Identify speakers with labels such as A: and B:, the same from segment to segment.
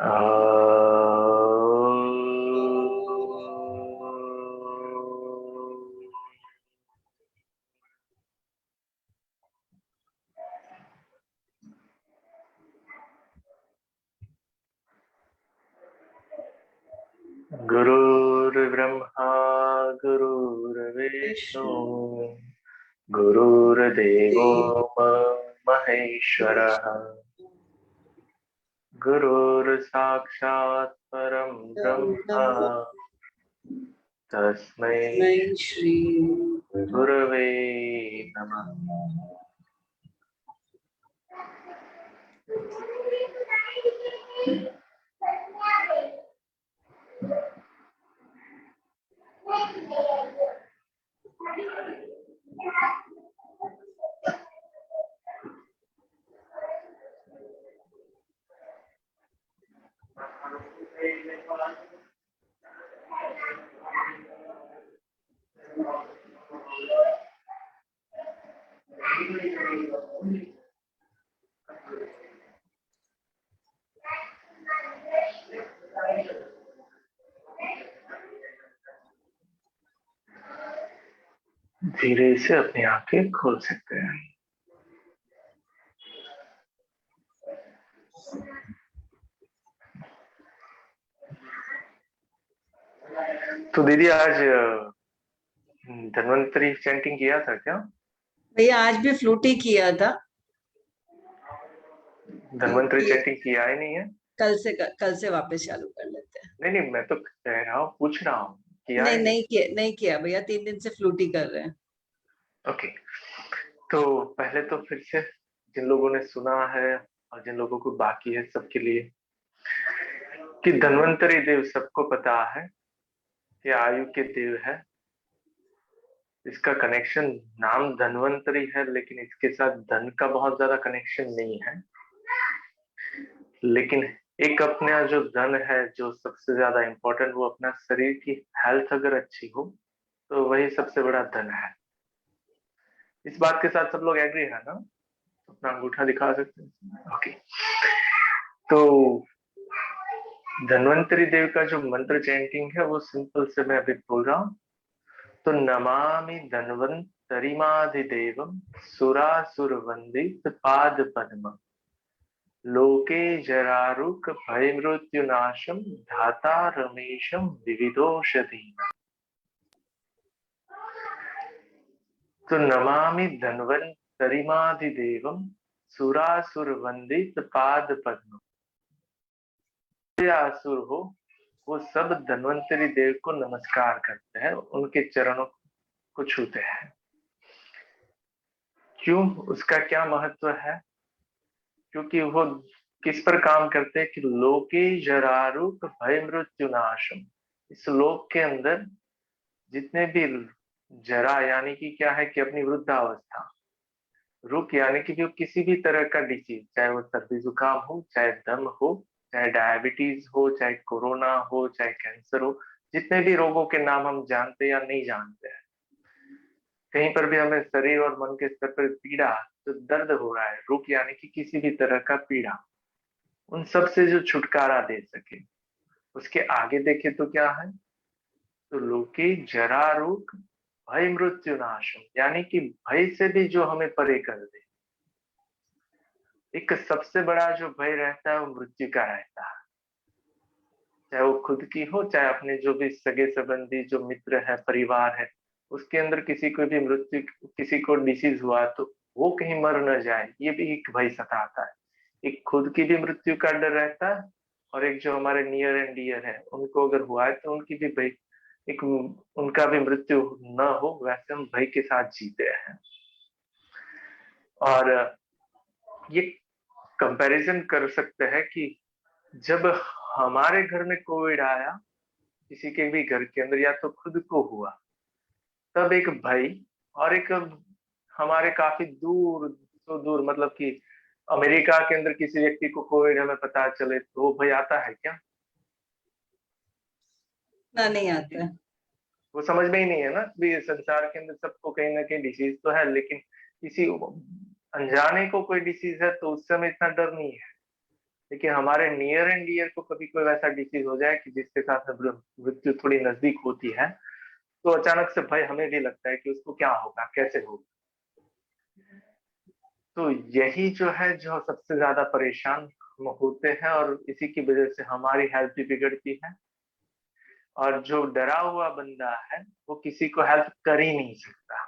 A: आ, गुरुर्ब्रह्मा गुरुर्विष्णु
B: विष्णु
A: गुरुर्देवो
B: देव
A: महेश्वरः गुरुर्साक्षात् परं ब्रह्म
B: ब्रह्म
A: तस्मै
B: तस्मै श्री
A: गुरवे नमः। धीरे से अपनी आंखें खोल सकते हैं। तो दीदी आज धन्वंतरी चैंटिंग किया था क्या?
B: भैया आज भी फ्लूटी किया था।
A: धन्वंतरी
B: ये
A: चैंटिंग किया ही नहीं है।
B: कल से वापस चालू कर लेते हैं।
A: नहीं नहीं, मैं तो कह रहा हूँ, पूछ रहा हूँ, किया
B: नहीं
A: ही नहीं।
B: नहीं किया भैया, 3 दिन से फ्लूटी कर रहे हैं।
A: ओके, तो पहले तो फिर से जिन लोगों ने सुना है और जिन लोगों को बाकी है सबके लिए कि धन्वंतरी देव सबको पता है कि आयु के देव है। इसका कनेक्शन नाम धन्वंतरी है, लेकिन इसके साथ धन का बहुत ज्यादा कनेक्शन नहीं है। लेकिन एक अपना जो धन है, जो सबसे ज्यादा इम्पोर्टेंट, वो अपना शरीर की हेल्थ अगर अच्छी हो तो वही सबसे बड़ा धन है। इस बात के साथ सब लोग एग्री है ना? अपना अंगूठा दिखा सकते हैं। ओके, तो धन्वंतरी देव का जो मंत्र चैंटिंग है वो सिंपल से मैं अभी बोल रहा हूँ। तो नमामि धन्वंतरिमादिदेवम सुरासुर वंदित पाद पद्म लोके जरारुक भय मृत्यु नाशम धाता रमेशम विविधोषधि। तो नमामि धन्वंतरिमादिदेवम सुरासुर वंदित पाद पद्म। असुर हो वो सब धन्वंतरी देव को नमस्कार करते हैं, उनके चरणों को छूते हैं। क्यों? उसका क्या महत्व है? क्योंकि वो किस पर काम करते हैं कि लोके जरारुक भय मृत्यु नाशम। इस लोक के अंदर जितने भी जरा यानी कि क्या है कि अपनी वृद्धावस्था, रुक यानी कि जो किसी भी तरह का डिसीज, चाहे वो सर्दी जुकाम हो, चाहे दम हो, चाहे डायबिटीज हो, चाहे कोरोना हो, चाहे कैंसर हो, जितने भी रोगों के नाम हम जानते या नहीं जानते हैं, कहीं पर भी हमें शरीर और मन के स्तर पर पीड़ा, जो दर्द हो रहा है, रुक यानी कि किसी भी तरह का पीड़ा, उन सब से जो छुटकारा दे सके। उसके आगे देखे तो क्या है? तो लोके जरा रोग भय मृत्यु नाशम, यानी कि भय से भी जो हमें परे कर दे। एक सबसे बड़ा जो भय रहता है वो मृत्यु का रहता है, चाहे वो खुद की हो, चाहे अपने जो भी सगे संबंधी जो मित्र है, परिवार है, उसके अंदर किसी को भी मृत्यु, किसी को डिसीज हुआ तो वो कहीं मर न जाए, ये भी एक भय सताता है। एक खुद की भी मृत्यु का डर रहता है, और एक जो हमारे नियर एंड डियर है उनको अगर हुआ है तो उनकी भी भय, एक उनका भी मृत्यु न हो, वैसे हम भय के साथ जीते हैं। और ये कंपैरिजन कर सकते हैं कि जब हमारे घर में कोविड आया, किसी के भी घर के अंदर, या तो खुद को हुआ, तब एक भय, और एक हमारे काफी दूर, तो दूर मतलब कि अमेरिका के अंदर किसी व्यक्ति को कोविड हमें पता चले तो वो भय आता है क्या?
B: ना नहीं आता है।
A: वो समझ में ही नहीं है ना भी संसार के अंदर सबको कहीं ना कहीं डिसीज तो है, लेकिन किसी अनजाने को कोई डिसीज है तो उस समय इतना डर नहीं है। लेकिन हमारे नियर एंड डियर को कभी कोई वैसा डिसीज हो जाए कि जिसके साथ में मृत्यु थोड़ी नजदीक होती है, तो अचानक से भय हमें भी लगता है कि उसको क्या होगा, कैसे होगा। तो यही जो है, जो सबसे ज्यादा परेशान हम होते हैं, और इसी की वजह से हमारी हेल्थ भी बिगड़ती है। और जो डरा हुआ बंदा है वो किसी को हेल्प कर ही नहीं सकता।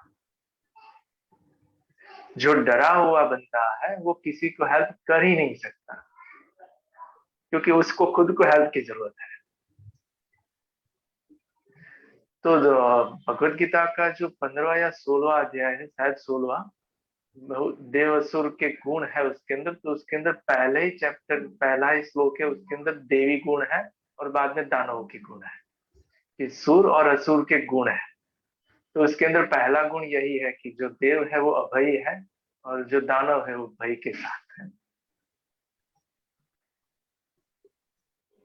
A: जो डरा हुआ बंदा है वो किसी को हेल्प कर ही नहीं सकता, क्योंकि उसको खुद को हेल्प की जरूरत है। तो भगवत गीता का जो 15 या 16 अध्याय है, शायद 16, देव असुर के गुण है उसके अंदर। तो उसके अंदर पहले ही चैप्टर, पहला ही श्लोक है, उसके अंदर देवी गुण है और बाद में दानवों के गुण है, कि सुर और असुर के गुण है। तो उसके अंदर पहला गुण यही है कि जो देव है वो अभय है, और जो दानव है वो भय के साथ है।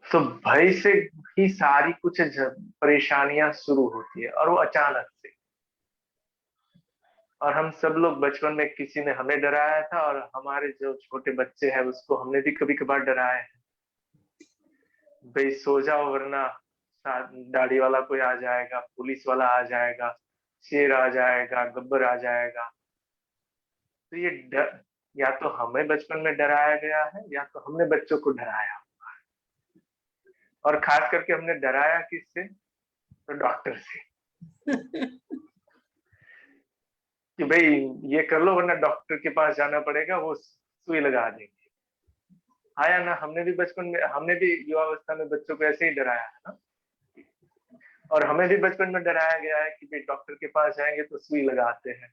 A: तो भय से ही सारी कुछ परेशानियां शुरू होती है, और वो अचानक से। और हम सब लोग बचपन में किसी ने हमें डराया था, और हमारे जो छोटे बच्चे हैं उसको हमने भी कभी कभार डराया है, भाई सो जाओ वरना दाढ़ी वाला कोई आ जाएगा, पुलिस वाला आ जाएगा, शेर आ जाएगा, गब्बर आ जाएगा। तो ये डर या तो हमें बचपन में डराया गया है, या तो हमने बच्चों को डराया। और खास करके हमने डराया किससे? तो डॉक्टर से, कि भाई ये कर लो वरना डॉक्टर के पास जाना पड़ेगा, वो सुई लगा देंगे। हाँ या ना? हमने भी बचपन में, हमने भी युवावस्था में बच्चों को ऐसे ही डराया है ना। और हमें भी बचपन में डराया गया है कि भाई डॉक्टर के पास जाएंगे तो सुई लगाते हैं।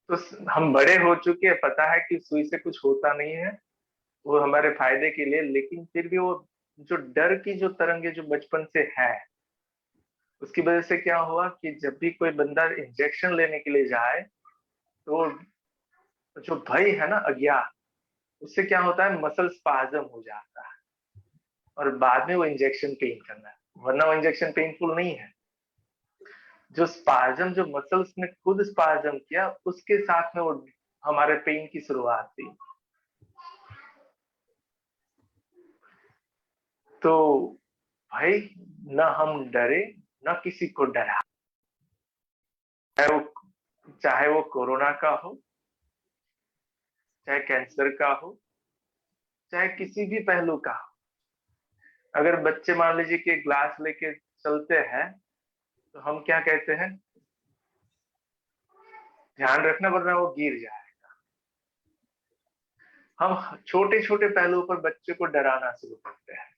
A: तो हम बड़े हो चुके हैं, पता है कि सुई से कुछ होता नहीं है, वो हमारे फायदे के लिए। लेकिन फिर भी वो जो डर की जो तरंगे जो बचपन से है, उसकी वजह से क्या हुआ कि जब भी कोई बंदा इंजेक्शन लेने के लिए जाए, तो जो भय है ना, अज्ञान, उससे क्या होता है, मसल स्पाज्म हो जाता है, और बाद में वो इंजेक्शन पेन करना है। वरना वो इंजेक्शन पेनफुल नहीं है। जो स्पाज्म, जो मसल्स ने खुद स्पाज्म किया, उसके साथ में वो हमारे पेन की शुरुआत थी। तो भाई, न हम डरे, न किसी को डरा। चाहे वो कोरोना का हो, चाहे कैंसर का हो, चाहे किसी भी पहलू का हो। अगर बच्चे मान लीजिए कि ग्लास लेके चलते हैं, तो हम क्या कहते हैं? ध्यान रखना वरना वो गिर जाए। हम छोटे छोटे पहलुओं पर बच्चे को डराना शुरू करते हैं।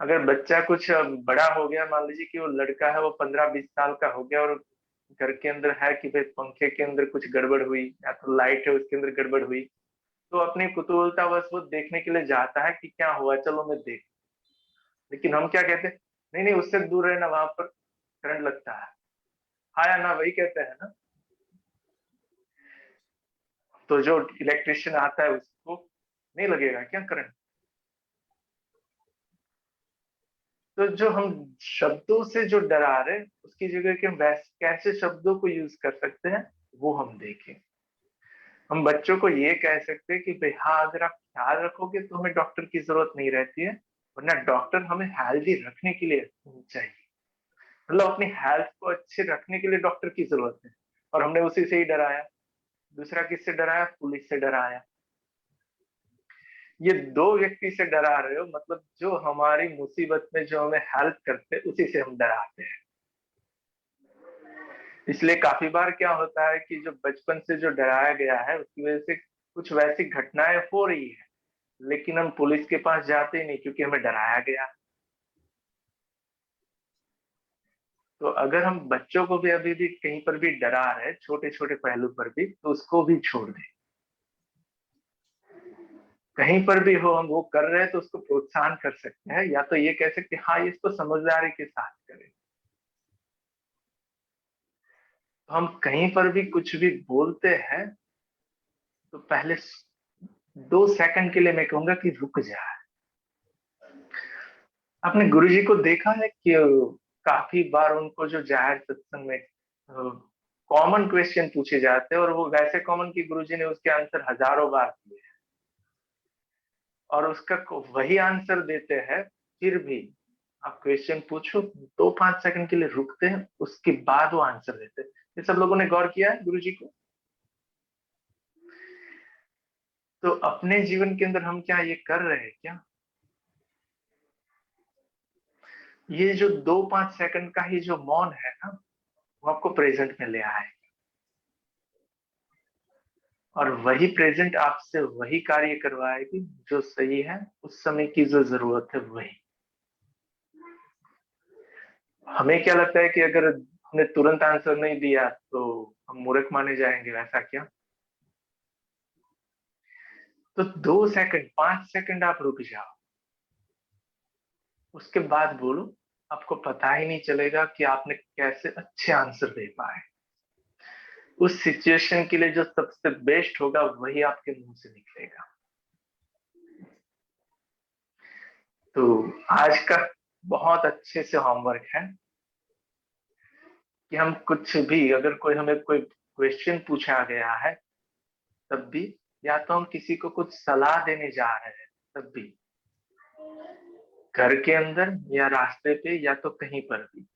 A: अगर बच्चा कुछ बड़ा हो गया, मान लीजिए कि वो लड़का है, वो 15-20 साल का हो गया, और घर के अंदर है कि भाई पंखे के अंदर कुछ गड़बड़ हुई, या तो लाइट है उसके अंदर गड़बड़ हुई, तो अपनी कुतूहलतावश वो देखने के लिए जाता है कि क्या हुआ, चलो मैं देख। लेकिन हम क्या कहते हैं? नहीं नहीं, उससे दूर रहना, वहां पर करंट लगता है। हाँ या ना? वही कहते हैं ना। तो जो इलेक्ट्रिशियन आता है उसको नहीं लगेगा क्या करंट? तो जो हम शब्दों से जो डरा रहे, उसकी जगह के हम कैसे शब्दों को यूज कर सकते हैं, वो हम देखें। हम बच्चों को ये कह सकते हैं कि भाई हाँ, अगर आप ख्याल रखोगे तो हमें डॉक्टर की जरूरत नहीं रहती है, वरना डॉक्टर हमें हेल्दी रखने के लिए चाहिए। मतलब अपनी हेल्थ को अच्छे रखने के लिए डॉक्टर की जरूरत है, और हमने उसी से ही डराया। दूसरा किससे डराया? पुलिस से डराया। ये दो व्यक्ति से डरा रहे हो, मतलब जो हमारी मुसीबत में जो हमें हेल्प करते हैं, उसी से हम डराते हैं। इसलिए काफी बार क्या होता है कि जो बचपन से जो डराया गया है, उसकी वजह से कुछ वैसी घटनाएं हो रही है, लेकिन हम पुलिस के पास जाते ही नहीं, क्योंकि हमें डराया गया। तो अगर हम बच्चों को भी अभी भी कहीं पर भी डरा रहे, छोटे छोटे पहलू पर भी, तो उसको भी छोड़ दें। कहीं पर भी हो हम वो कर रहे हैं, तो उसको प्रोत्साहन कर सकते हैं, या तो ये कह सकते हैं हाँ, इसको समझदारी के साथ करें। तो हम कहीं पर भी कुछ भी बोलते हैं, तो पहले 2 सेकंड के लिए मैं कहूंगा कि रुक जाए। आपने गुरुजी को देखा है कि काफी बार उनको जो जाहिर सत्संग में कॉमन क्वेश्चन पूछे जाते हैं, और वो वैसे कॉमन कि गुरुजी ने उसके आंसर हजारों बार दिए। और उसका वही आंसर देते हैं, फिर भी आप क्वेश्चन पूछो 2-5 सेकंड के लिए रुकते हैं, उसके बाद वो आंसर देते हैं। ये सब लोगों ने गौर किया है गुरुजी को? तो अपने जीवन के अंदर हम क्या ये कर रहे हैं क्या? ये जो 2-5 सेकंड का ही जो मौन है ना, वो आपको प्रेजेंट में ले आए, और वही प्रेजेंट आपसे वही कार्य करवाएगी जो सही है, उस समय की जो जरूरत है वही। हमें क्या लगता है कि अगर हमने तुरंत आंसर नहीं दिया तो हम मूर्ख माने जाएंगे, वैसा क्या? तो 2 सेकंड 5 सेकंड आप रुक जाओ, उसके बाद बोलो, आपको पता ही नहीं चलेगा कि आपने कैसे अच्छे आंसर दे पाए। उस सिचुएशन के लिए जो सबसे बेस्ट होगा वही आपके मुंह से निकलेगा। तो आज का बहुत अच्छे से होमवर्क है कि हम कुछ भी, अगर कोई हमें कोई क्वेश्चन पूछा गया है, तब भी, या तो हम किसी को कुछ सलाह देने जा रहे हैं, तब भी, घर के अंदर या रास्ते पे या तो कहीं पर भी,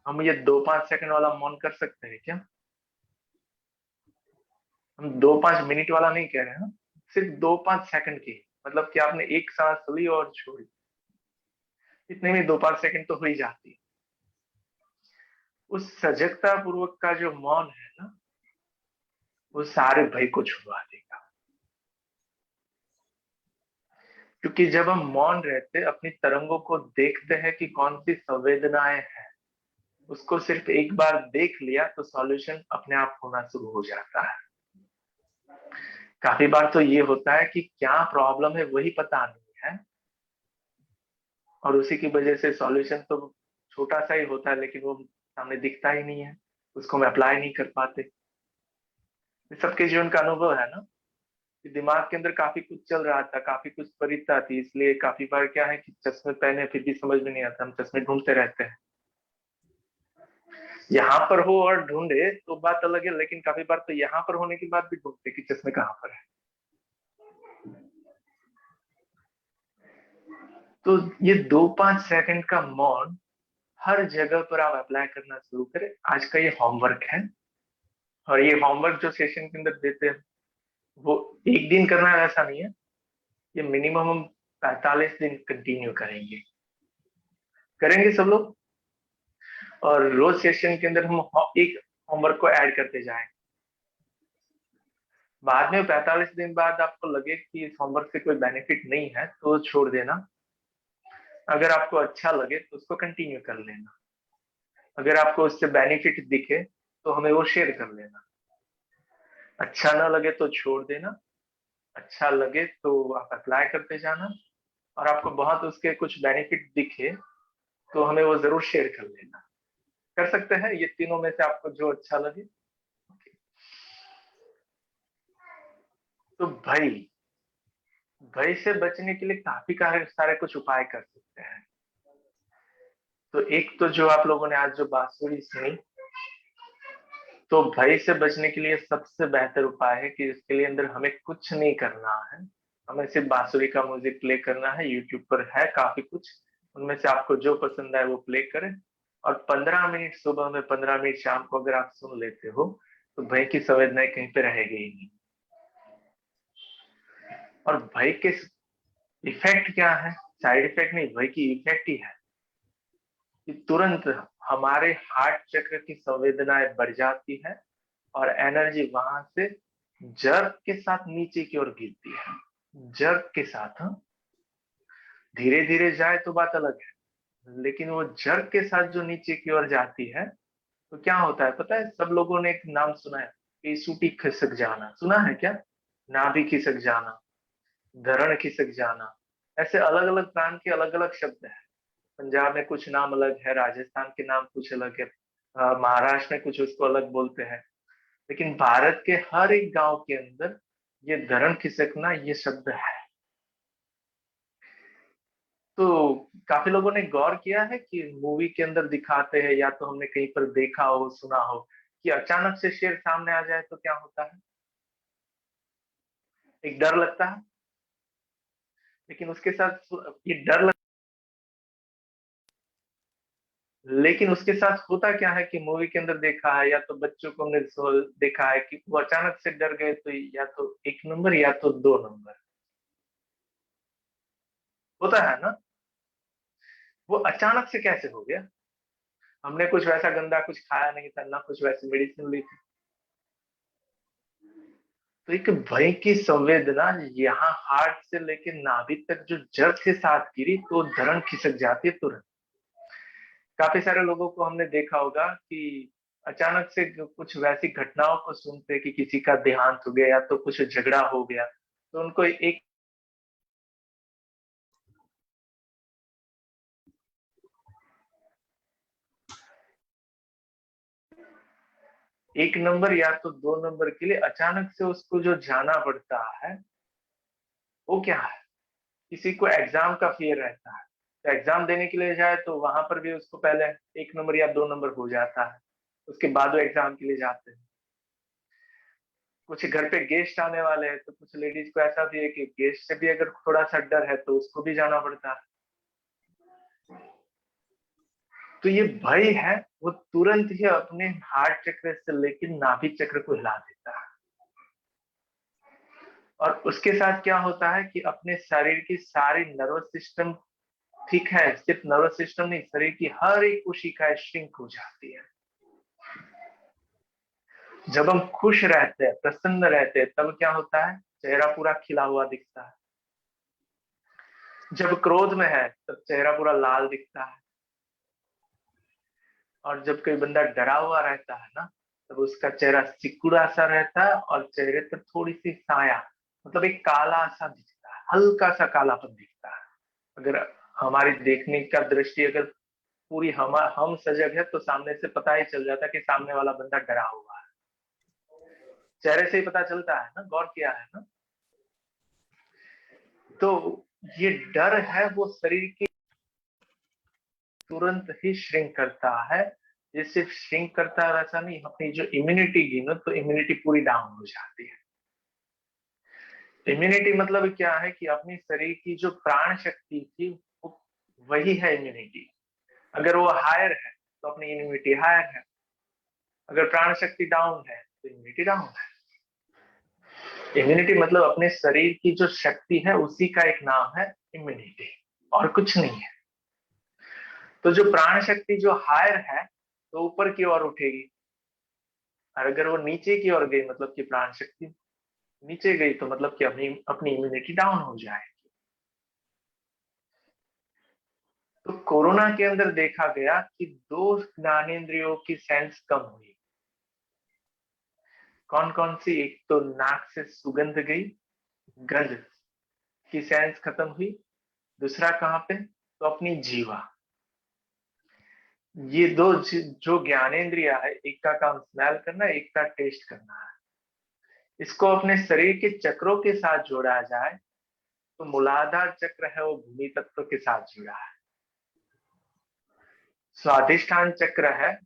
A: हम ये 2-5 सेकंड वाला मौन कर सकते हैं क्या? हम 2-5 मिनट वाला नहीं कह रहे हैं, सिर्फ 2-5 सेकंड की, मतलब कि आपने एक सांस ली और छोड़ी, इतने में 2-5 सेकंड तो हो ही जाती है। उस सजगता पूर्वक का जो मौन है ना, वो सारे भय को छुड़वा देगा। क्योंकि जब हम मौन रहते, अपनी तरंगों को देखते हैं कि कौन सी संवेदनाएं हैं, उसको सिर्फ एक बार देख लिया तो सॉल्यूशन अपने आप होना शुरू हो जाता है। काफी बार तो ये होता है कि क्या प्रॉब्लम है वही पता नहीं है, और उसी की वजह से सॉल्यूशन तो छोटा सा ही होता है, लेकिन वो सामने दिखता ही नहीं है, उसको हम अप्लाई नहीं कर पाते। ये सबके जीवन का अनुभव है ना, कि दिमाग के अंदर काफी कुछ चल रहा था, काफी कुछ परिता थी, इसलिए काफी बार क्या है कि चश्मे पहने फिर भी समझ में नहीं आता, हम चश्मे ढूंढते रहते हैं। यहाँ पर हो और ढूंढे तो बात अलग है, लेकिन काफी बार तो यहाँ पर होने के बाद भी ढूंढते कि चश्मे कहाँ पर है। तो ये 2-5 सेकंड का मौन हर जगह पर आप अप्लाई करना शुरू करें। आज का ये होमवर्क है, और ये होमवर्क जो सेशन के अंदर देते हैं वो एक दिन करना है ऐसा नहीं है, ये मिनिमम हम 45 दिन कंटिन्यू करेंगे, करेंगे सब लोग। और रोज सेशन के अंदर हम एक होमवर्क को ऐड करते जाएं। बाद में 45 दिन बाद आपको लगे कि इस होमवर्क से कोई बेनिफिट नहीं है तो छोड़ देना। अगर आपको अच्छा लगे तो उसको कंटिन्यू कर लेना। अगर आपको उससे बेनिफिट दिखे तो हमें वो शेयर कर लेना। अच्छा ना लगे तो छोड़ देना, अच्छा लगे तो आप अप्लाई करते जाना, और आपको बहुत उसके कुछ बेनिफिट दिखे तो हमें वो जरूर शेयर कर लेना। कर सकते हैं ये तीनों में से आपको जो अच्छा लगे। तो भय भय से बचने के लिए काफी सारे कुछ उपाय कर सकते हैं। तो एक तो जो आप लोगों ने आज जो बांसुरी सुनी, तो भय से बचने के लिए सबसे बेहतर उपाय है कि इसके लिए अंदर हमें कुछ नहीं करना है, हमें सिर्फ बांसुरी का म्यूजिक प्ले करना है। यूट्यूब पर है काफी कुछ, उनमें से आपको जो पसंद आए वो प्ले करें, और 15 मिनट सुबह में 15 मिनट शाम को अगर आप सुन लेते हो तो भय की संवेदनाएं कहीं पे रहेगी ही नहीं। और भय के इफेक्ट क्या है? साइड इफेक्ट नहीं, भय की इफेक्ट ही है कि तुरंत हमारे हार्ट चक्र की संवेदनाएं बढ़ जाती है, और एनर्जी वहां से जर्क के साथ नीचे की ओर गिरती है। जर्क के साथ, हाँ, धीरे धीरे जाए तो बात अलग है, लेकिन वो जर्क के साथ जो नीचे की ओर जाती है, तो क्या होता है पता है? सब लोगों ने एक नाम सुना है, पेसूटी खिसक जाना, सुना है क्या? नाभि खिसक जाना, धरण खिसक जाना, ऐसे अलग अलग प्रांत के अलग अलग शब्द है। पंजाब में कुछ नाम अलग है, राजस्थान के नाम कुछ अलग है, महाराष्ट्र में कुछ उसको अलग बोलते हैं, लेकिन भारत के हर एक गांव के अंदर ये धरण खिसकना ये शब्द है। तो काफी लोगों ने गौर किया है कि मूवी के अंदर दिखाते हैं, या तो हमने कहीं पर देखा हो सुना हो, कि अचानक से शेर सामने आ जाए तो क्या होता है? एक डर लगता है, लेकिन उसके साथ ये डर लेकिन उसके साथ होता क्या है कि मूवी के अंदर देखा है, या तो बच्चों को हमने देखा है कि वो अचानक से डर गए, तो या तो 1 नंबर या तो 2 नंबर होता है ना। वो अचानक से कैसे हो गया? हमने कुछ वैसा गंदा कुछ खाया नहीं था, ना कुछ वैसी मेडिसिन ली थी। तो एक भय की संवेदना यहाँ हार्ट से लेकर नाभि तक जो जड़ के साथ गिरी, तो धड़न खिसक जाती है तुरंत। काफी सारे लोगों को हमने देखा होगा कि अचानक से कुछ वैसी घटनाओं को सुनते कि किसी का देहांत हो गया या तो कुछ झगड़ा हो गया, तो उनको 1 नंबर या तो 2 नंबर के लिए अचानक से उसको जो जाना पड़ता है, वो क्या है? किसी को एग्जाम का फियर रहता है, तो एग्जाम देने के लिए जाए तो वहां पर भी उसको पहले 1 नंबर या 2 नंबर हो जाता है, उसके बाद वो एग्जाम के लिए जाते हैं। कुछ घर पे गेस्ट आने वाले हैं, तो कुछ लेडीज को ऐसा भी है कि गेस्ट से भी अगर थोड़ा सा डर है तो उसको भी जाना पड़ता है। तो ये भय है, वो तुरंत ही अपने हार्ट चक्र से लेकर नाभि चक्र को हिला देता है। और उसके साथ क्या होता है कि अपने शरीर की सारी नर्वस सिस्टम, ठीक है, सिर्फ नर्वस सिस्टम नहीं, शरीर की हर एक कोशिकाएं श्रिंक हो जाती है। जब हम खुश रहते हैं, प्रसन्न रहते हैं, तब क्या होता है? चेहरा पूरा खिला हुआ दिखता है। जब क्रोध में है तब चेहरा पूरा लाल दिखता है। और जब कोई बंदा डरा हुआ रहता है ना, तब उसका चेहरा सिकुड़ा सा रहता है और चेहरे पर थोड़ी सी साया, मतलब एक काला सा दिखता है, हल्का सा कालापन दिखता है। अगर हमारी देखने का दृष्टि अगर पूरी हम सजग है, तो सामने से पता ही चल जाता है कि सामने वाला बंदा डरा हुआ है। चेहरे से ही पता चलता है ना, गौर किया है ना। तो ये डर है, वो शरीर की तुरंत ही श्रिंक करता है। ये सिर्फ श्रिंक करता है वैसा नहीं, अपनी जो इम्यूनिटी की ना, तो इम्यूनिटी पूरी डाउन हो जाती है। इम्यूनिटी मतलब क्या है कि अपनी शरीर की जो प्राण शक्ति थी, वही है इम्यूनिटी। अगर वो हायर है तो अपनी इम्यूनिटी हायर है, अगर प्राण शक्ति डाउन है तो इम्यूनिटी डाउन है। इम्यूनिटी मतलब अपने शरीर की जो शक्ति है, उसी का एक नाम है इम्यूनिटी, और कुछ नहीं है। तो जो प्राण शक्ति जो हायर है, तो ऊपर की ओर उठेगी, और अगर वो नीचे की ओर गई, मतलब कि प्राण शक्ति नीचे गई, तो मतलब कि अपनी अपनी इम्यूनिटी डाउन हो जाएगी। तो कोरोना के अंदर देखा गया कि 2 ज्ञानेंद्रियों की सेंस कम हुई। कौन कौन सी? एक तो नाक से सुगंध गई, गंध की सेंस खत्म हुई। दूसरा कहाँ पे? तो अपनी जीवा। ये दो जो ज्ञानेंद्रिया है, एक का काम स्मेल करना है, एक का टेस्ट करना है। इसको अपने शरीर के चक्रों के साथ जोड़ा जाए, तो मूलाधार चक्र है वो भूमि तत्व के साथ जुड़ा है। स्वादिष्ठान चक्र है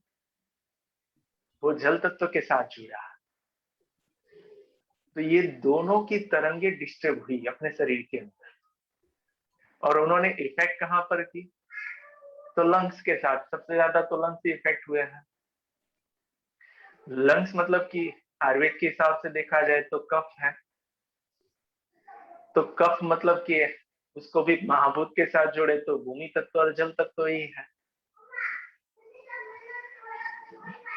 A: वो जल तत्व के साथ जुड़ा है। तो ये दोनों की तरंगे डिस्टर्ब हुई अपने शरीर के अंदर, और उन्होंने इफेक्ट कहां पर की? तो लंग्स के साथ, सबसे ज्यादा तो लंग्स ही इफेक्ट हुए हैं। लंग्स मतलब कि आयुर्वेद के हिसाब से देखा जाए तो कफ है। तो कफ मतलब कि उसको भी महाभूत के साथ जोड़े तो भूमि तत्व और जल तत्व ही है।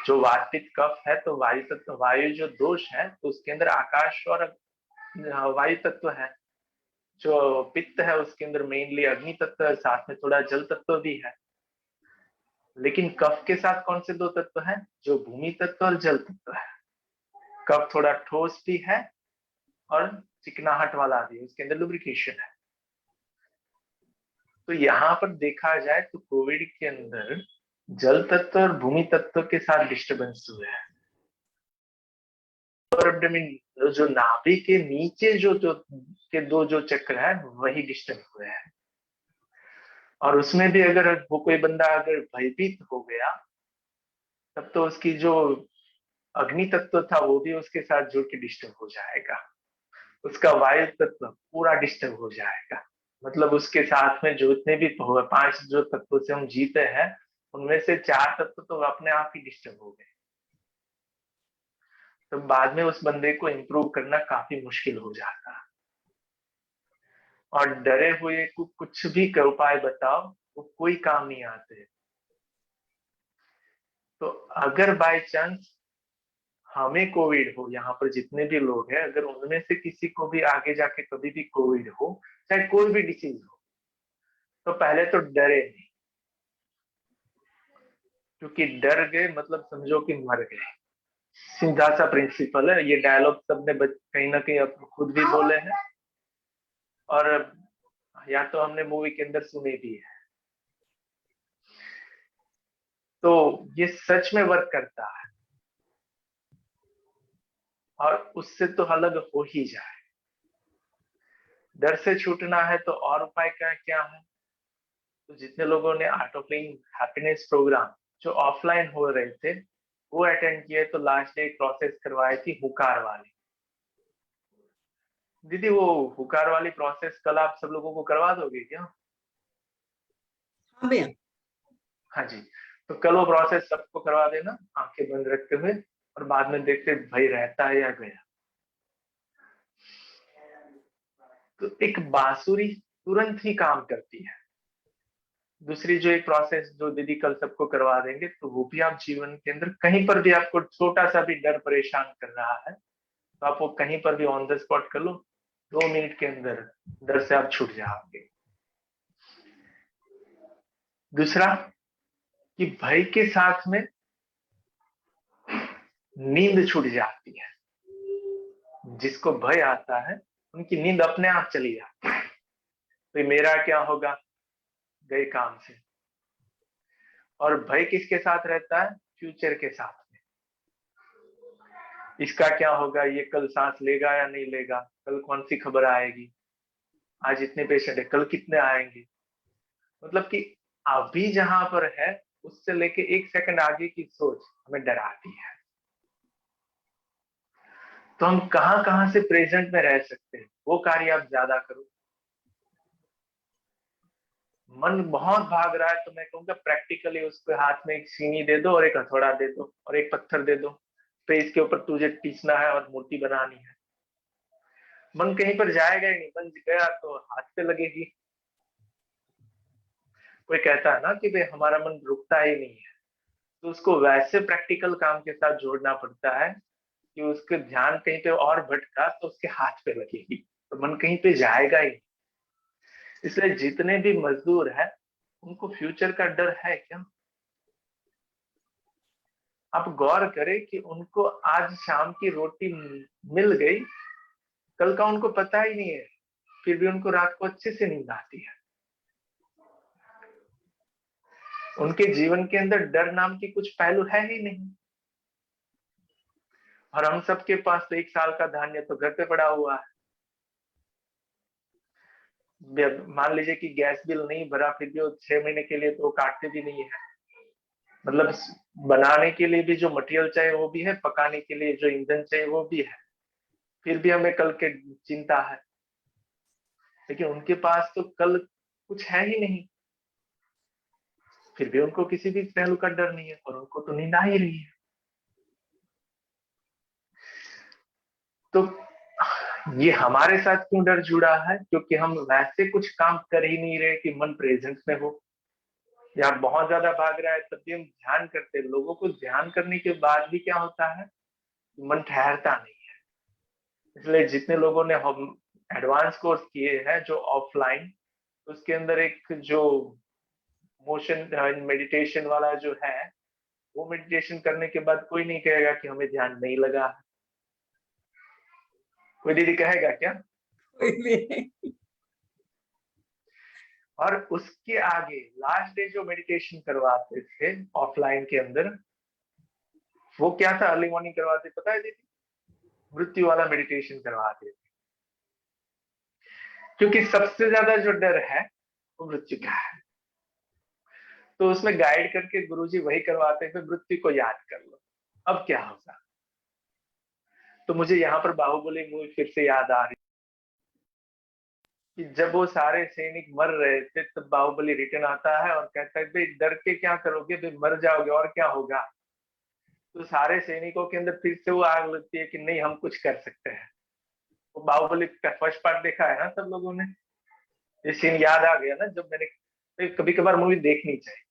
A: जो वातपित्त कफ है, तो वायु तत्व, वायु जो दोष है, तो उसके अंदर आकाश और वायु तत्व है। जो पित्त है उसके अंदर मेनली अग्नि तत्व है, साथ में थोड़ा जल तत्व भी है। लेकिन कफ के साथ कौन से 2 तत्व हैं? जो भूमि तत्व और जल तत्व है। कफ थोड़ा ठोस भी है और चिकनाहट वाला भी है, उसके अंदर लुब्रिकेशन है। तो यहाँ पर देखा जाए तो कोविड के अंदर जल तत्व और भूमि तत्व के साथ डिस्टर्बेंस हुए हैं। जो नाभि के नीचे जो जो के दो जो चक्र है, वही डिस्टर्ब हुए हैं। और उसमें भी अगर वो कोई बंदा अगर भयभीत हो गया, तब तो उसकी जो अग्नि तत्व था वो भी उसके साथ जुड़ के डिस्टर्ब हो जाएगा, उसका वायु तत्व पूरा डिस्टर्ब हो जाएगा। मतलब उसके साथ में जो इतने भी तो 5 जो तत्वों से हम जीते हैं, उनमें से 4 तत्व तो अपने आप ही डिस्टर्ब हो गए। तो बाद में उस बंदे को इम्प्रूव करना काफी मुश्किल हो जाता है। और डरे हुए को कुछ भी उपाय बताओ, वो कोई काम नहीं आते। तो अगर बाय चांस हमें कोविड हो, यहाँ पर जितने भी लोग हैं, अगर उनमें से किसी को भी आगे जाके कभी भी कोविड हो, चाहे कोई भी डिसीज हो, तो पहले तो डरे नहीं, क्योंकि डर गए मतलब समझो कि मर गए। सीधा सा प्रिंसिपल है। ये डायलॉग सबने कहीं ना कहीं अब खुद भी बोले हैं, और या तो हमने मूवी के अंदर सुने भी है। तो ये सच में वर्क करता है, और उससे तो अलग हो ही जाए। डर से छूटना है तो और उपाय क्या क्या है? तो जितने लोगों ने art of living happiness programme जो ऑफलाइन हो रहे थे वो अटेंड किए, तो लास्ट डे प्रोसेस करवाई थी हुकार वाली। दीदी वो हुकार वाली प्रोसेस कल आप सब लोगों को करवा दोगे क्या?
B: हाँ भैया।
A: हाँ जी। तो कल वो प्रोसेस सबको करवा देना, आंखें बंद रखते हुए, और बाद में देखते भाई रहता है या गया। तो एक बांसुरी तुरंत ही काम करती है। दूसरी जो एक प्रोसेस जो दीदी कल सबको करवा देंगे, तो वो भी आप जीवन के अंदर कहीं पर भी आपको छोटा सा भी डर परेशान कर रहा है, तो आप वो कहीं पर भी ऑन द स्पॉट कर लो, 2 मिनट के अंदर डर से आप छूट जाओगे। दूसरा कि भय के साथ में नींद छूट जाती है। जिसको भय आता है उनकी नींद अपने आप चली जाती है। तो मेरा क्या होगा, गए काम से। और भय किसके साथ रहता है? फ्यूचर के साथ में। इसका क्या होगा, ये कल सांस लेगा या नहीं लेगा, कल कौन सी खबर आएगी, आज इतने पेशेंट है कल कितने आएंगे। मतलब कि अभी जहां पर है उससे लेके 1 सेकंड आगे की सोच हमें डराती है। तो हम कहां कहां से प्रेजेंट में रह सकते हैं, वो कार्य आप ज्यादा करो। मन बहुत भाग रहा है तो मैं कहूँगा प्रैक्टिकली उसके हाथ में एक सीनी दे दो और एक हथौड़ा दे दो और एक पत्थर दे दो, तो इसके ऊपर तुझे टीसना है और मूर्ति बनानी है। मन कहीं पर जाएगा ही नहीं, मन गया तो हाथ पे लगेगी। कोई कहता है ना कि भाई हमारा मन रुकता ही नहीं है, तो उसको वैसे प्रैक्टिकल काम के साथ जोड़ना पड़ता है कि उसके ध्यान कहीं पे और भटका तो उसके हाथ पे लगेगी, तो मन कहीं पे जाएगा ही। इसलिए जितने भी मजदूर हैं उनको फ्यूचर का डर है क्या? आप गौर करें कि उनको आज शाम की रोटी मिल गई, कल का उनको पता ही नहीं है, फिर भी उनको रात को अच्छे से नींद आती है। उनके जीवन के अंदर डर नाम की कुछ पहलू है ही नहीं। और हम सबके पास तो 1 साल का धान्य तो घर पे पड़ा हुआ है। मान लीजिए कि गैस बिल नहीं भरा, फिर भी वो 6 महीने के लिए तो वो काटते भी नहीं है। मतलब बनाने के लिए भी जो मटेरियल चाहिए वो भी है, पकाने के लिए जो ईंधन चाहिए वो भी है, फिर भी हमें कल के चिंता है। लेकिन उनके पास तो कल कुछ है ही नहीं, फिर भी उनको किसी भी पहलू का डर नहीं है, और उनको तो नींद आ ही रही है। तो ये हमारे साथ क्यों डर जुड़ा है? क्योंकि हम वैसे कुछ काम कर ही नहीं रहे कि मन प्रेजेंट में हो, या बहुत ज्यादा भाग रहा है तब भी हम ध्यान करते हैं। लोगों को ध्यान करने के बाद भी क्या होता है, मन ठहरता नहीं है। इसलिए जितने लोगों ने हम एडवांस कोर्स किए हैं जो ऑफलाइन, उसके अंदर एक जो मोशन मेडिटेशन वाला जो है, वो मेडिटेशन करने के बाद कोई नहीं कहेगा कि हमें ध्यान नहीं लगा। कोई दीदी कहेगा क्या?
B: कोई भी नहीं।
A: और उसके आगे लास्ट डे जो मेडिटेशन करवाते थे ऑफलाइन के अंदर, वो क्या था, अर्ली मॉर्निंग करवाते, पता है दीदी? मृत्यु वाला मेडिटेशन करवाते थे। क्योंकि सबसे ज्यादा जो डर है वो मृत्यु का है। तो उसमें गाइड करके गुरुजी वही करवाते थे, मृत्यु को याद कर लो, अब क्या होगा। तो मुझे यहाँ पर बाहुबली मूवी फिर से याद आ रही कि जब वो सारे सैनिक मर रहे थे तब बाहुबली रिटर्न आता है और कहता है भाई डर के क्या करोगे, भाई मर जाओगे और क्या होगा। तो सारे सैनिकों के अंदर फिर से वो आग लगती है कि नहीं हम कुछ कर सकते हैं। वो बाहुबली का फर्स्ट पार्ट देखा है ना सब लोगों ने, ये सीन याद आ गया ना जब मैंने, कभी कभार मूवी देखनी चाहिए।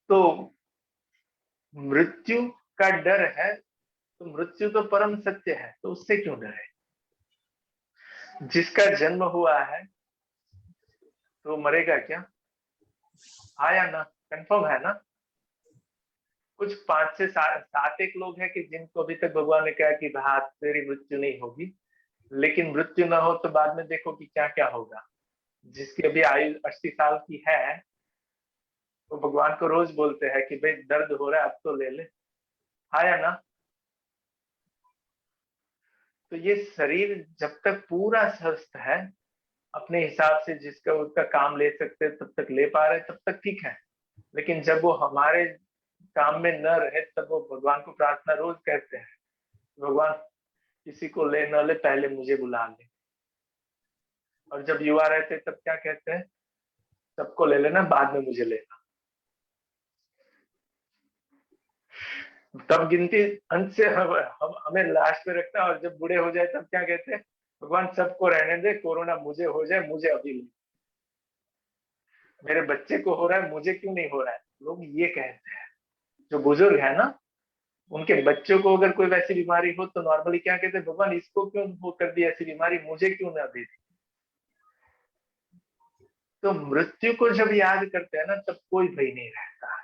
A: तो मृत्यु का डर है, तो मृत्यु तो परम सत्य है, तो उससे क्यों डरे। जिसका जन्म हुआ है तो मरेगा क्या, हाँ या ना, कंफर्म है ना। कुछ 5 से 7 एक लोग हैं कि जिनको अभी तक भगवान ने कहा कि हाँ तेरी मृत्यु नहीं होगी, लेकिन मृत्यु ना हो तो बाद में देखो कि क्या क्या होगा। जिसकी अभी आयु 80 साल की है, वो भगवान को रोज बोलते हैं कि भाई दर्द हो रहा है अब तो ले ले, हाँ या ना। तो ये शरीर जब तक पूरा स्वस्थ है, अपने हिसाब से जिसका उसका काम ले सकते तब तक ले पा रहे तब तक ठीक है। लेकिन जब वो हमारे काम में न रहे तब वो भगवान को प्रार्थना रोज करते हैं, भगवान किसी को ले न ले पहले मुझे बुला ले। और जब युवा रहते तब क्या कहते हैं, सबको ले लेना बाद में मुझे लेना। तब गिनती अंत से हमें लास्ट में रखना, और जब बूढ़े हो जाए तब क्या कहते हैं, भगवान सबको रहने दे, कोरोना मुझे हो जाए मुझे अभी ले, मेरे बच्चे को हो रहा है मुझे क्यों नहीं हो रहा है। लोग ये कहते हैं, जो बुजुर्ग है ना, उनके बच्चों को अगर कोई वैसी बीमारी हो तो नॉर्मली क्या कहते हैं, भगवान इसको क्यों वो कर दी ऐसी बीमारी, मुझे क्यों ना दे दी। तो मृत्यु को जब याद करते हैं ना तब कोई भय नहीं रहता,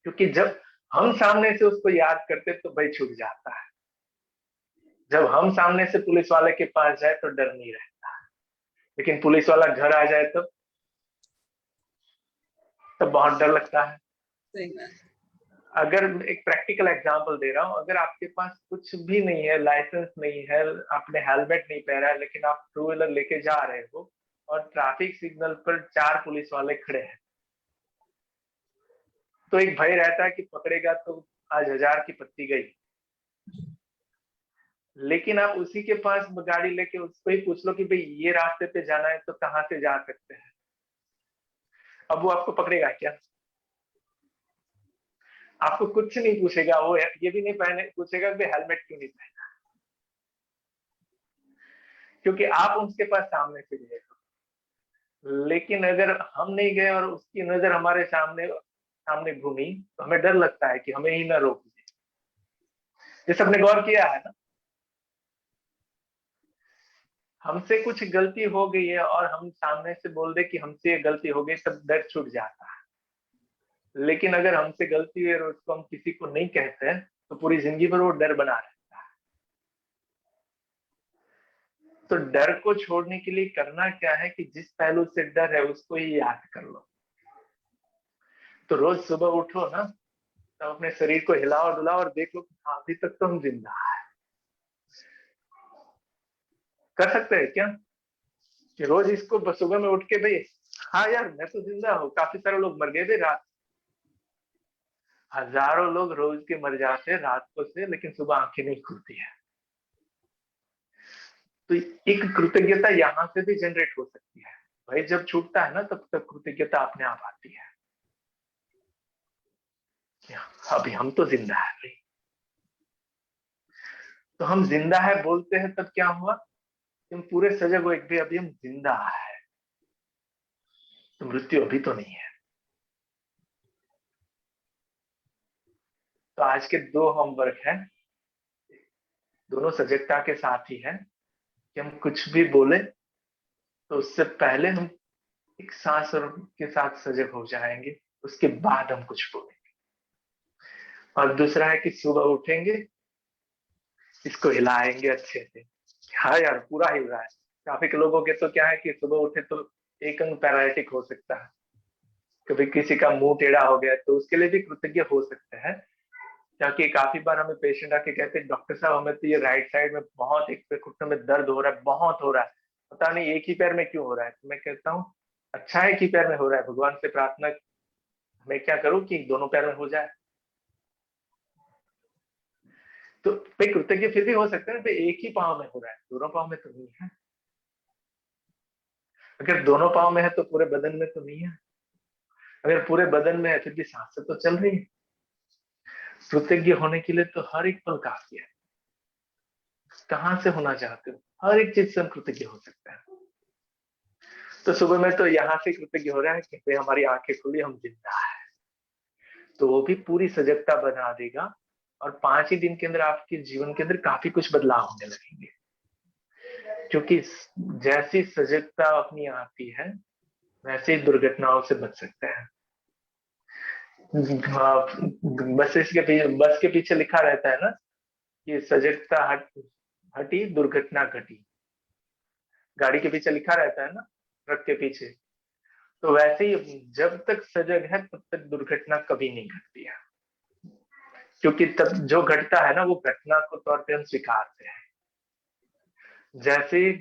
A: क्योंकि जब हम सामने से उसको याद करते तो भय छूट जाता है। जब हम सामने से पुलिस वाले के पास जाए तो डर नहीं रहता, लेकिन पुलिस वाला घर आ जाए तब बहुत डर लगता है।
B: सही बात।
A: अगर एक प्रैक्टिकल एग्जांपल दे रहा हूँ, अगर आपके पास कुछ भी नहीं है, लाइसेंस नहीं है, आपने हेलमेट नहीं पहना है, लेकिन आप 2 व्हीलर लेके जा रहे हो और ट्रैफिक सिग्नल पर 4 पुलिस वाले खड़े हैं, तो एक भय रहता है कि पकड़ेगा तो आज 1000 की पत्ती गई। लेकिन आप उसी के पास गाड़ी लेके उसको ही पूछ लो कि भाई ये रास्ते पे जाना है तो कहाँ से जा सकते हैं, अब वो आपको पकड़ेगा क्या। आपको कुछ नहीं पूछेगा, वो ये भी नहीं पहने पूछेगा कि हेलमेट क्यों नहीं पहना, क्योंकि आप उसके पास सामने से गए हो। लेकिन अगर हम नहीं गए और उसकी नजर हमारे सामने सामने घूमी तो हमें डर लगता है कि हमें ही ना रोक दे। ये सबने गौर किया है ना, हमसे कुछ गलती हो गई है और हम सामने से बोल दे कि हमसे ये गलती हो गई, तब डर छूट जाता है। लेकिन अगर हमसे गलती हुई और उसको हम किसी को नहीं कहते हैं तो पूरी जिंदगी भर वो डर बना रहता है। तो डर को छोड़ने के लिए करना क्या है कि जिस पहलू से डर है उसको ही याद कर लो। तो रोज सुबह उठो ना, तब अपने शरीर को हिलाओ डुलाओ और देख लो कि हाँ अभी तक तो हम जिंदा है। कर सकते हैं क्या कि रोज इसको सुबह में उठ के भाई हाँ यार मैं तो जिंदा हूँ। काफी सारे लोग मर गए थे रात, हजारों लोग रोज के मर जाते हैं रात को से, लेकिन सुबह आंखें नहीं खुलती है। तो एक कृतज्ञता यहाँ से भी जनरेट हो सकती है। भाई जब छूटता है ना तब तक कृतज्ञता अपने आप आती है, अभी हम तो जिंदा है भाई। तो हम जिंदा है बोलते हैं तब क्या हुआ, तुम पूरे सजग हो एक भी अभी हम जिंदा है, तो मृत्यु अभी तो नहीं है। तो आज के 2 होमवर्क है, दोनों सजगता के साथ ही है कि हम कुछ भी बोले तो उससे पहले हम एक सांस के साथ सजग हो जाएंगे, उसके बाद हम कुछ बोलेंगे। और दूसरा है कि सुबह उठेंगे, इसको हिलाएंगे अच्छे से, हाँ यार पूरा हिल रहा है। काफी लोगों के तो क्या है कि सुबह उठे तो एक अंग पैरालिटिक हो सकता है, कभी किसी का मुंह टेढ़ा हो गया, तो उसके लिए भी कृतज्ञ हो सकते हैं। क्योंकि काफी बार हमें पेशेंट आके कहते हैं डॉक्टर साहब हमें तो ये राइट साइड में बहुत, एक पे घुटने में दर्द हो रहा है, बहुत हो रहा है, पता नहीं एक ही पैर में क्यों हो रहा है। तो मैं कहता हूँ अच्छा है एक ही पैर में हो रहा है, भगवान से प्रार्थना मैं क्या करूँ कि दोनों पैर में हो जाए। तो भाई कृतज्ञ फिर भी हो सकता है ना, भाई एक ही पाँव में हो रहा है, दोनों पाँव में तो नहीं है। अगर दोनों पाँव में है तो पूरे बदन में तो नहीं है। अगर पूरे बदन में है फिर भी सांसें तो चल रही है। कृतज्ञ होने के लिए तो हर एक पल काफी है। कहाँ से होना चाहते हो, हर एक चीज से हम कृतज्ञ हो सकते हैं। तो सुबह में तो यहाँ से कृतज्ञ हो रहा है कि भाई हमारी आंखें खुली, हम जिंदा है। तो वो भी पूरी सजगता बना देगा, और 5 ही दिन के अंदर आपके जीवन के अंदर काफी कुछ बदलाव होने लगेंगे। क्योंकि जैसी सजगता अपनी आती है वैसे ही दुर्घटनाओं से बच सकते हैं। बस के पीछे लिखा रहता है ना कि सजगता हटी दुर्घटना घटी। गाड़ी के पीछे लिखा रहता है ना, ट्रक के पीछे। तो वैसे ही जब तक सजग है तब तक दुर्घटना कभी नहीं घटती है। क्योंकि तब जो घटता है ना वो घटना को तौर पे हम स्वीकारते हैं। जैसे ही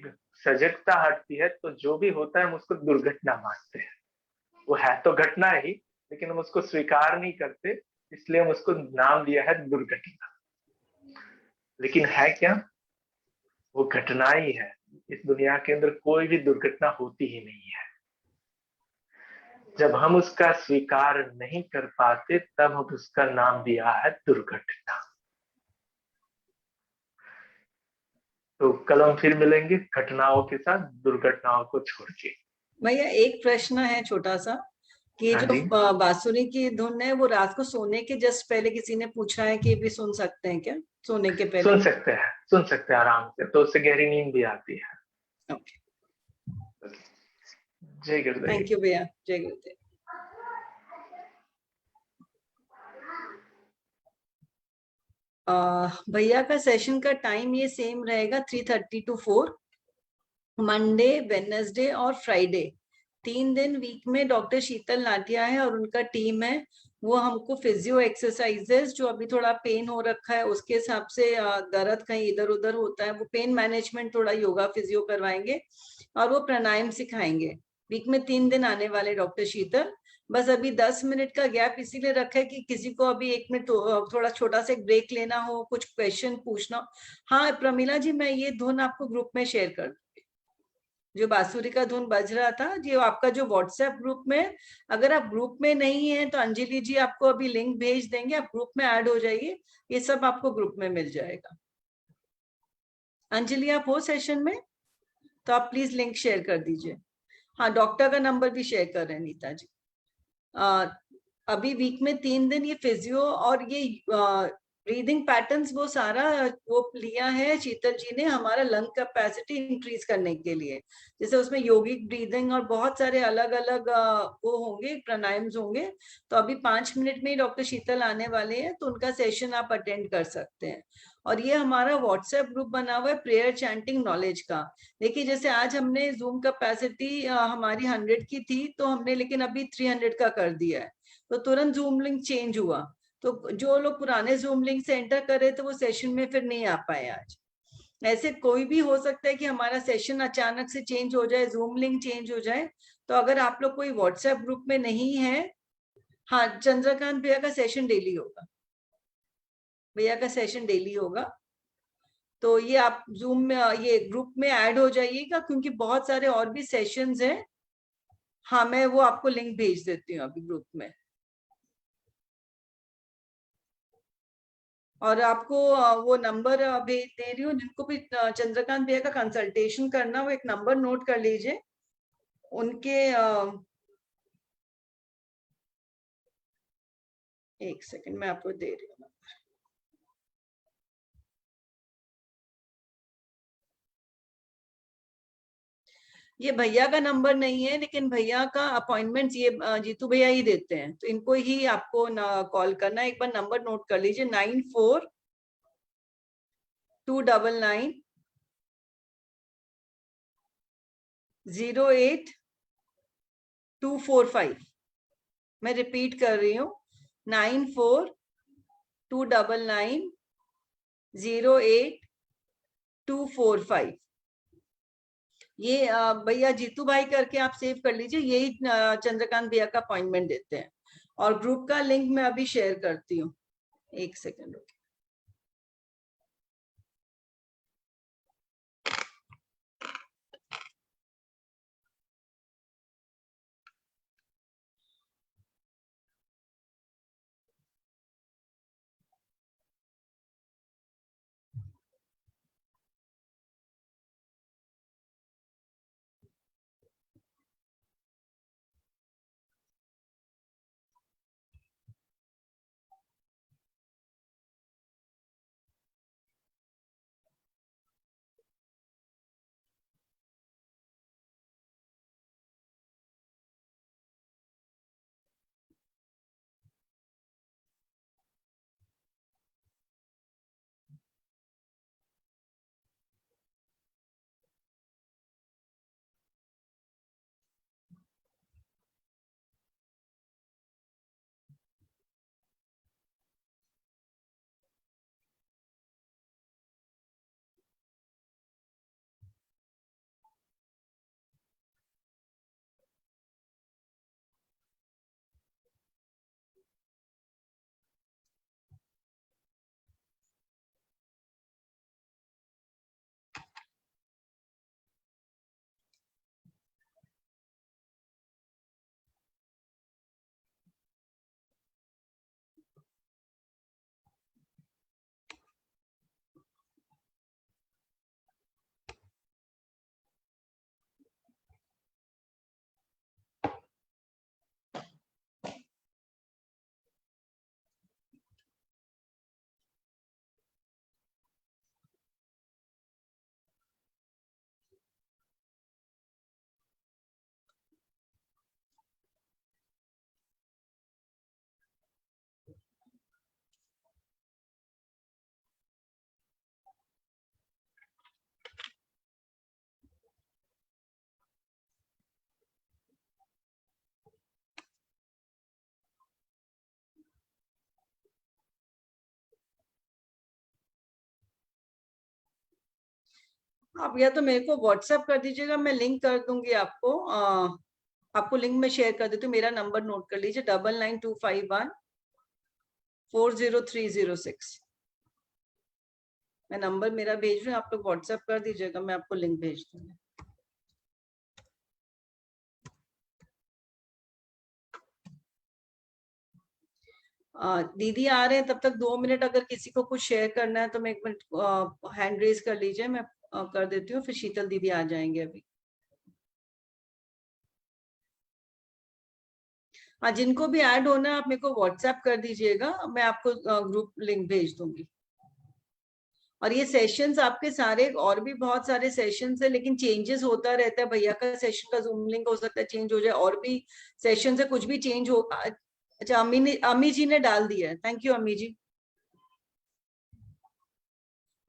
A: सजगता हटती है तो जो भी होता है हम उसको दुर्घटना मानते हैं। वो है तो घटना ही, लेकिन हम उसको स्वीकार नहीं करते, इसलिए हम उसको नाम दिया है दुर्घटना। लेकिन है क्या, वो घटना ही है। इस दुनिया के अंदर कोई भी दुर्घटना होती ही नहीं है। जब हम उसका स्वीकार नहीं कर पाते तब हम उसका नाम दिया है दुर्घटना। तो कल हम फिर मिलेंगे घटनाओं के साथ, दुर्घटनाओं को छोड़ के।
B: भैया एक प्रश्न है छोटा सा, कि
A: हाँ
B: जो
A: जी,
B: बांसुरी की धुन है वो रात को सोने के जस्ट पहले किसी ने पूछा है कि भी सुन सकते हैं क्या, सोने के पहले?
A: सुन सकते हैं आराम से, तो उससे गहरी नींद भी आती है।
B: ओके,
A: जय गुरुदेव।
B: थैंक यू भैया, जय गुरुदेव। भैया का सेशन का टाइम ये सेम रहेगा 3:30 to 4, मंडे, वेडनेसडे और फ्राइडे। 3 दिन वीक में डॉक्टर शीतल नाटिया है और उनका टीम है, वो हमको फिजियो एक्सरसाइजेस, जो अभी थोड़ा पेन हो रखा है उसके हिसाब से, दर्द कहीं इधर उधर होता है, वो पेन मैनेजमेंट थोड़ा योगा फिजियो करवाएंगे और वो प्राणायाम सिखाएंगे। वीक में 3 दिन आने वाले डॉक्टर शीतल। बस अभी 10 मिनट का गैप इसीलिए रखा है कि किसी को अभी 1 मिनट थोड़ा छोटा सा ब्रेक लेना हो, कुछ क्वेश्चन पूछना हो। हाँ प्रमीला जी, मैं ये धुन आपको ग्रुप में शेयर कर, जो बांसुरी का धुन बज रहा था, जो आपका जो व्हाट्सएप ग्रुप में, अगर आप ग्रुप में नहीं है तो अंजलि जी आपको अभी लिंक भेज देंगे, आप ग्रुप में ऐड हो जाइए, ये सब आपको ग्रुप में मिल जाएगा। अंजलि आप हो सेशन में, तो आप प्लीज लिंक शेयर कर दीजिए। हाँ, डॉक्टर का नंबर भी शेयर कर रहे हैं नीता जी। अभी वीक में 3 दिन ये फिजियो और ये ब्रीदिंग पैटर्न्स वो सारा वो लिया है शीतल जी ने, हमारा लंग कैपेसिटी इंक्रीज करने के लिए। जैसे उसमें योगिक ब्रीदिंग और बहुत सारे अलग अलग वो होंगे, प्राणायाम्स होंगे। तो अभी 5 मिनट में ही डॉक्टर शीतल आने वाले हैं, तो उनका सेशन आप अटेंड कर सकते हैं। और ये हमारा व्हाट्सएप ग्रुप बना हुआ है प्रेयर चैंटिंग नॉलेज का। देखिए जैसे आज हमने जूम कैपेसिटी हमारी 100 की थी, तो हमने लेकिन अभी 300 का कर दिया है, तो तुरंत जूम लिंक चेंज हुआ। तो जो लोग पुराने जूम लिंक से एंटर कर रहे थे वो सेशन में फिर नहीं आ पाए आज। ऐसे कोई भी हो सकता है कि हमारा सेशन अचानक से चेंज हो जाए, जूम लिंक चेंज हो जाए। तो अगर आप लोग कोई व्हाट्सएप ग्रुप में नहीं है, हाँ चंद्रकांत भैया का सेशन डेली होगा, भैया का सेशन डेली होगा। तो ये आप जूम में ये ग्रुप में ऐड हो जाइएगा, क्योंकि बहुत सारे और भी सेशंस हैं। हाँ मैं वो आपको लिंक भेज देती हूँ अभी ग्रुप में। और आपको वो नंबर भेज दे रही हूँ, जिनको भी चंद्रकांत भैया का कंसल्टेशन करना, वो एक नंबर नोट कर लीजिए उनके। एक सेकंड मैं आपको दे रही हूँ। ये भैया का नंबर नहीं है, लेकिन भैया का अपॉइंटमेंट ये जीतू भैया ही देते हैं, तो इनको ही आपको कॉल करना है। एक बार नंबर नोट कर लीजिए, 9429908245। मैं रिपीट कर रही हूँ, 9429908245। ये भैया जीतू भाई करके आप सेव कर लीजिए, यही चंद्रकांत भैया का अपॉइंटमेंट देते हैं। और ग्रुप का लिंक मैं अभी शेयर करती हूँ, एक सेकंड। आप या तो मेरे को व्हाट्सएप कर दीजिएगा, मैं लिंक कर दूंगी आपको। आपको लिंक में शेयर कर देती हूँ। मेरा नंबर नोट कर लीजिए 9925140306। मैं नंबर मेरा भेज रही हूँ, आप लोग व्हाट्सएप कर दीजिएगा, मैं आपको लिंक भेज दूंगी। दीदी आ रहे हैं, तब तक 2 मिनट अगर किसी को कुछ शेयर करना है तो मैं 1 मिनट हैंड रेज कर लीजिए, मैं कर देती हूँ, फिर शीतल दीदी आ जाएंगे अभी। हाँ, जिनको भी ऐड होना है आप मेरे को व्हाट्सएप कर दीजिएगा, मैं आपको ग्रुप लिंक भेज दूंगी। और ये सेशंस आपके सारे, और भी बहुत सारे सेशंस है, लेकिन चेंजेस होता रहता है। भैया का सेशन का जूम लिंक हो सकता है चेंज हो जाए, और भी सेशन है, कुछ भी चेंज हो। अच्छा, अम्मी जी ने डाल दिया है, थैंक यू अम्मी जी।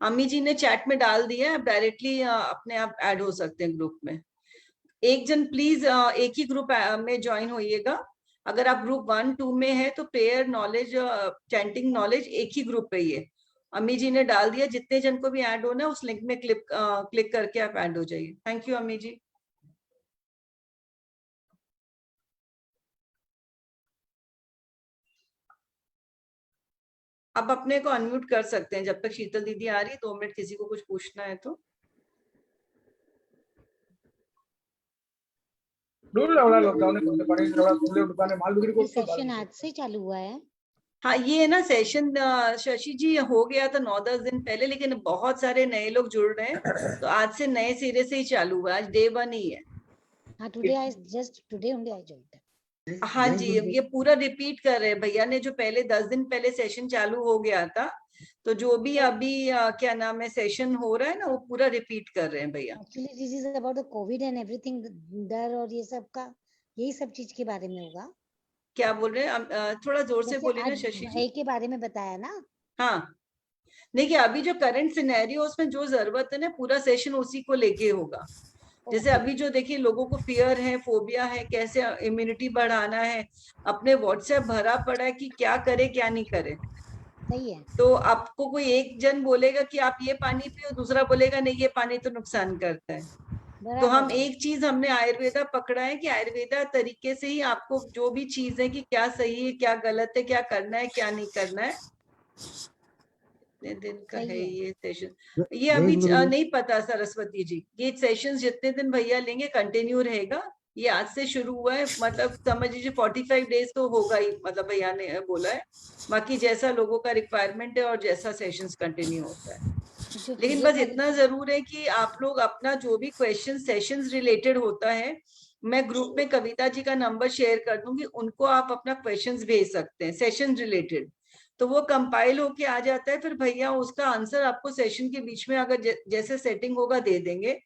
B: अम्मी जी ने चैट में डाल दिया है, आप डायरेक्टली अपने आप ऐड हो सकते हैं ग्रुप में। एक जन प्लीज एक ही ग्रुप में ज्वाइन होइएगा। अगर आप ग्रुप 1, 2 में है तो प्रेयर नॉलेज, चैंटिंग नॉलेज एक ही ग्रुप पे ही है। अम्मी जी ने डाल दिया, जितने जन को भी ऐड होना है उस लिंक में क्लिक करके आप ऐड हो जाइए। थैंक यू अम्मी जी। अब अपने को अनम्यूट कर सकते हैं जब तक शीतल दीदी आ रही। 2 मिनट किसी को कुछ पूछना है तो।
C: सेशन आज से चालू हुआ है।
B: हाँ, ये ना सेशन शशि जी हो गया था 9-10 दिन पहले, लेकिन बहुत सारे नए लोग जुड़ रहे हैं तो आज से नए सिरे से ही चालू हुआ। आज डे 1 ही है।
C: हाँ, today I just today only I joined.
B: हाँ जी, ये पूरा रिपीट कर रहे हैं भैया ने। जो पहले 10 दिन पहले सेशन चालू हो गया था, तो जो भी अभी क्या नाम है सेशन हो रहा है ना, वो पूरा रिपीट कर रहे हैं भैया।
C: Actually this is about the Covid and everything, डर और ये सब का, यही सब चीज के बारे में होगा।
B: क्या बोल रहे हैं? थोड़ा जोर से बोलिए ना शशि जी।
C: के बारे में बताया ना।
B: हाँ, देखिए अभी जो करंट सिनेरियो उसमें जो जरूरत है ना, पूरा सेशन उसी को लेके होगा। जैसे अभी जो देखिए लोगों को फियर है, फोबिया है, कैसे इम्यूनिटी बढ़ाना है, अपने व्हाट्सएप भरा पड़ा है कि क्या करे क्या नहीं करे।
C: सही है।
B: तो आपको कोई एक जन बोलेगा कि आप ये पानी पियो, दूसरा बोलेगा नहीं ये पानी तो नुकसान करता है। तो हम एक चीज हमने आयुर्वेदा पकड़ा है कि आयुर्वेदा तरीके से ही आपको जो भी चीज है कि क्या सही है क्या गलत है, क्या करना है क्या नहीं करना है। दिन का है ये सेशन, ये अभी नहीं पता सरस्वती जी। ये सेशन जितने दिन भैया लेंगे कंटिन्यू रहेगा। ये आज से शुरू हुआ है, मतलब समझ लीजिए 45 डेज तो होगा ही, मतलब भैया ने बोला है। बाकी जैसा लोगों का रिक्वायरमेंट है और जैसा सेशंस कंटिन्यू होता है। लेकिन बस इतना जरूर है कि आप लोग अपना जो भी क्वेश्चन सेशंस रिलेटेड होता है, मैं ग्रुप में कविता जी का नंबर शेयर कर दूंगी, उनको आप अपना क्वेश्चंस भेज सकते हैं सेशन रिलेटेड। तो वो कंपाइल होके आ जाता है, फिर भैया उसका आंसर आपको सेशन के बीच में अगर जैसे सेटिंग होगा दे देंगे।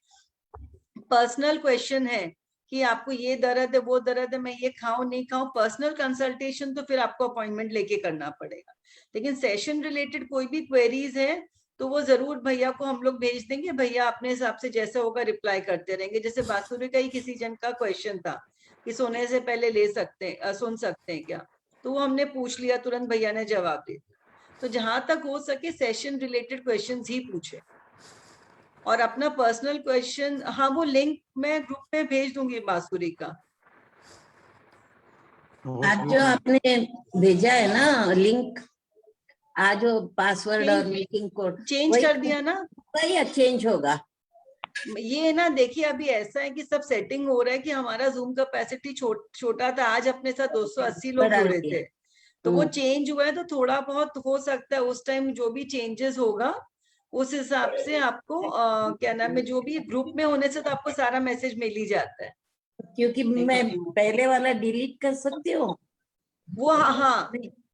B: पर्सनल क्वेश्चन है कि आपको ये दर्द है वो दर्द है, मैं ये खाऊं नहीं खाऊं, पर्सनल कंसल्टेशन तो फिर आपको अपॉइंटमेंट लेके करना पड़ेगा। लेकिन सेशन रिलेटेड कोई भी क्वेरीज है तो वो जरूर भैया को हम लोग भेज देंगे, भैया अपने हिसाब से जैसा होगा रिप्लाई करते रहेंगे। जैसे बांसुरी का ही किसी जन का क्वेश्चन था कि सोने से पहले ले सकते हैं सुन सकते हैं क्या, तो वो हमने पूछ लिया, तुरंत भैया ने जवाब दे दिया। तो जहां तक हो सके सेशन रिलेटेड क्वेश्चंस ही पूछे। और अपना पर्सनल क्वेश्चन, हाँ वो लिंक मैं ग्रुप में भेज दूंगी बांसुरी का।
D: आज जो आपने भेजा है ना लिंक, आज जो पासवर्ड और मीटिंग कोड
B: चेंज कर दिया ना,
D: वही चेंज होगा।
B: ये ना देखिए अभी ऐसा है कि सब सेटिंग हो रहा है कि हमारा जूम कैपेसिटी छोटा था, आज अपने साथ 280 लोग जुड़े थे, तो वो चेंज हुआ है। तो थोड़ा बहुत हो सकता है उस टाइम जो भी चेंजेस होगा उस हिसाब से आपको क्या नाम है, जो भी ग्रुप में होने से तो आपको सारा मैसेज मिल ही जाता है।
D: क्योंकि मैं पहले वाला डिलीट कर सकती हूँ
B: वो हाँ